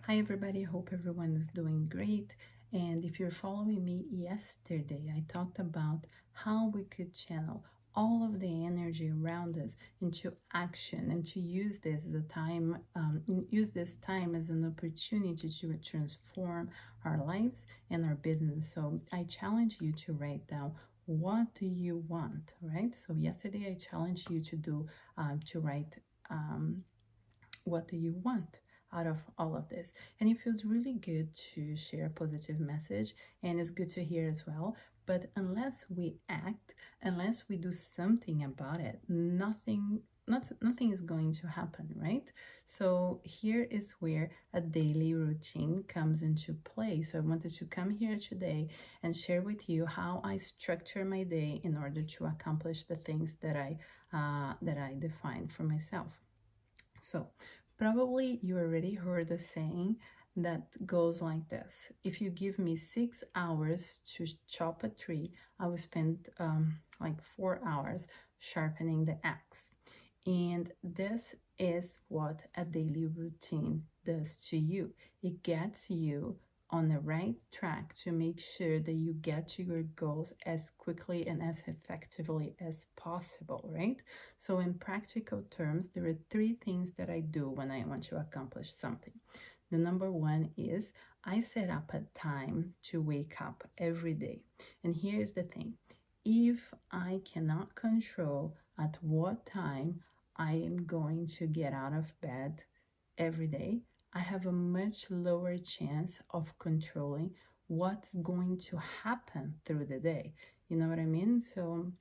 Hi everybody, hope everyone is doing great. And if you're following me yesterday, I talked about how we could channel all of the energy around us into action and to use this as a time, use this time as an opportunity to transform our lives and our business. So I challenge you to write down what do you want, right? So yesterday I challenged you to to write what do you want out of all of this. And it feels really good to share a positive message, and it's good to hear as well. But unless we act, unless we do something about it, nothing is going to happen, right? So here is where a daily routine comes into play. So I wanted to come here today and share with you how I structure my day in order to accomplish the things that I define for myself. So, probably you already heard the saying that goes like this: if you give me 6 hours to chop a tree, I will spend like 4 hours sharpening the axe. And this is what a daily routine does to you. It gets you on the right track to make sure that you get to your goals as quickly and as effectively as possible, right? So, in practical terms, there are three things that I do when I want to accomplish something. The number one is I set up a time to wake up every day. And here's the thing: if I cannot control at what time I am going to get out of bed every day, I have a much lower chance of controlling what's going to happen through the day. You know what I mean? So,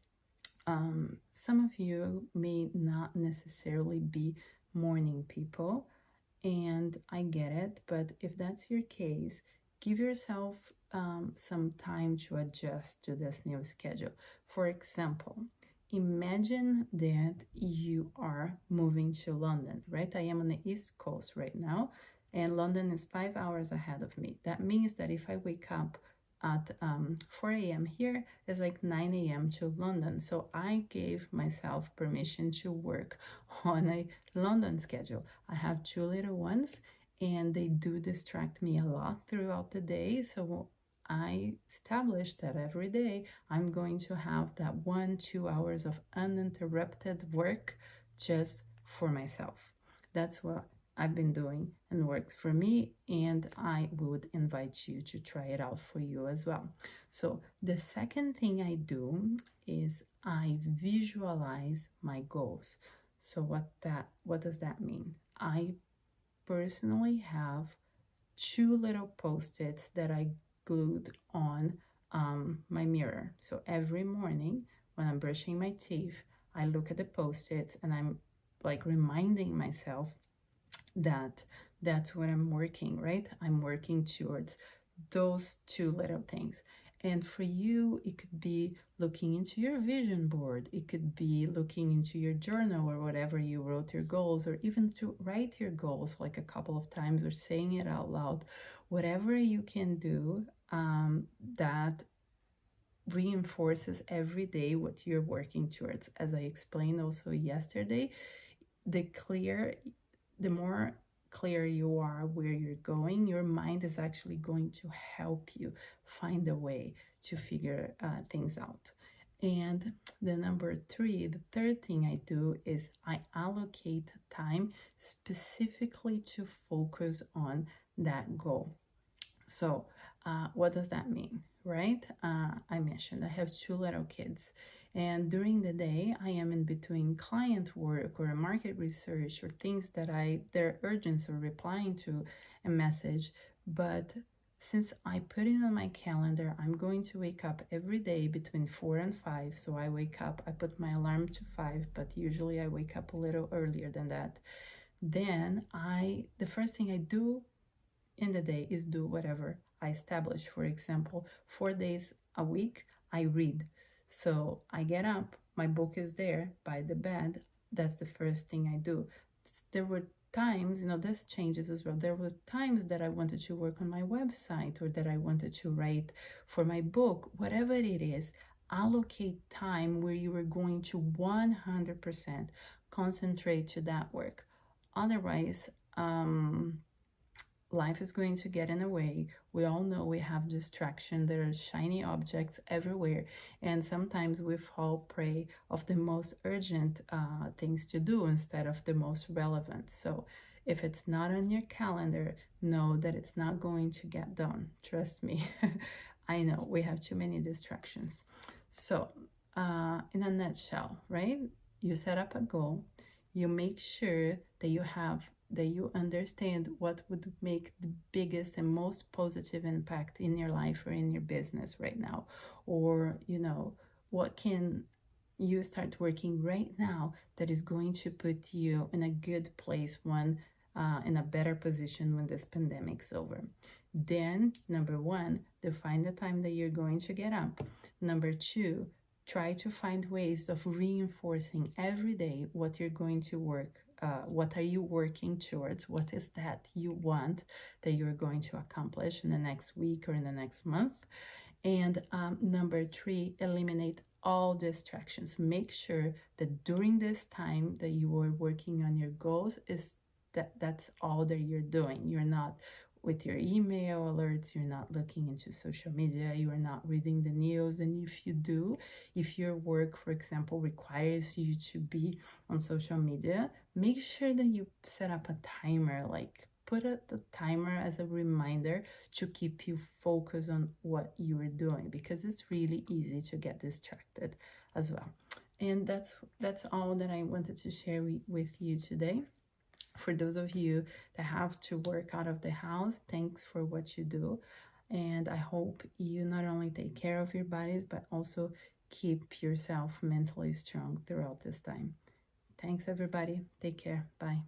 some of you may not necessarily be morning people, and I get it, but if that's your case, give yourself some time to adjust to this new schedule. For example, imagine that you are moving to London, right? I am on the East Coast right now, and London is 5 hours ahead of me. That means that if I wake up at 4 a.m. here, it's like 9 a.m. to London. So I gave myself permission to work on a London schedule. I have two little ones, and they do distract me a lot throughout the day. So I established that every day I'm going to have that 1-2 hours of uninterrupted work just for myself. That's what I've been doing and works for me, and I would invite you to try it out for you as well. So the second thing I do is I visualize my goals. So what does that mean? I personally have two little post-its that I glued on my mirror. So every morning when I'm brushing my teeth, I look at the post-its and I'm like reminding myself that that's what I'm working, right? I'm working towards those two little things. And for you, it could be looking into your vision board. It could be looking into your journal or whatever you wrote your goals, or even to write your goals like a couple of times or saying it out loud. Whatever you can do that reinforces every day what you're working towards. As I explained also yesterday, the more clear you are where you're going, your mind is actually going to help you find a way to figure things out. And the number three, the third thing I do is I allocate time specifically to focus on that goal. So, what does that mean, right? I mentioned I have two little kids, and during the day, I am in between client work or market research or things they're urgent or replying to a message. But since I put it on my calendar, I'm going to wake up every day between 4 and 5. So I wake up, I put my alarm to 5, but usually I wake up a little earlier than that. Then the first thing I do in the day is do whatever I establish. For example, 4 days a week, I read. So I get up, my book is there by the bed. That's the first thing I do. There were times, this changes as well. There were times that I wanted to work on my website or that I wanted to write for my book, whatever it is. Allocate time where you are going to 100% concentrate to that work. Otherwise, life is going to get in the way. We all know we have distraction. There are shiny objects everywhere, and sometimes we fall prey of the most urgent things to do instead of the most relevant. So if it's not on your calendar, know that it's not going to get done. Trust me. I know we have too many distractions. So in a nutshell, right? You set up a goal, you make sure that you understand what would make the biggest and most positive impact in your life or in your business right now, or what can you start working right now that is going to put you in a good place, one in a better position when this pandemic's over. Then number one, define the time that you're going to get up. Number two, try to find ways of reinforcing every day what you're going to work. What are you working towards? What is that you want that you're going to accomplish in the next week or in the next month? And number three, eliminate all distractions. Make sure that during this time that you are working on your goals is that's all that you're doing. You're not with your email alerts, you're not looking into social media, you are not reading the news. And if you do, if your work, for example, requires you to be on social media, make sure that you set up a timer, like put the timer as a reminder to keep you focused on what you are doing, because it's really easy to get distracted as well. And that's all that I wanted to share with you today. For those of you that have to work out of the house, thanks for what you do. And I hope you not only take care of your bodies, but also keep yourself mentally strong throughout this time. Thanks, everybody. Take care. Bye.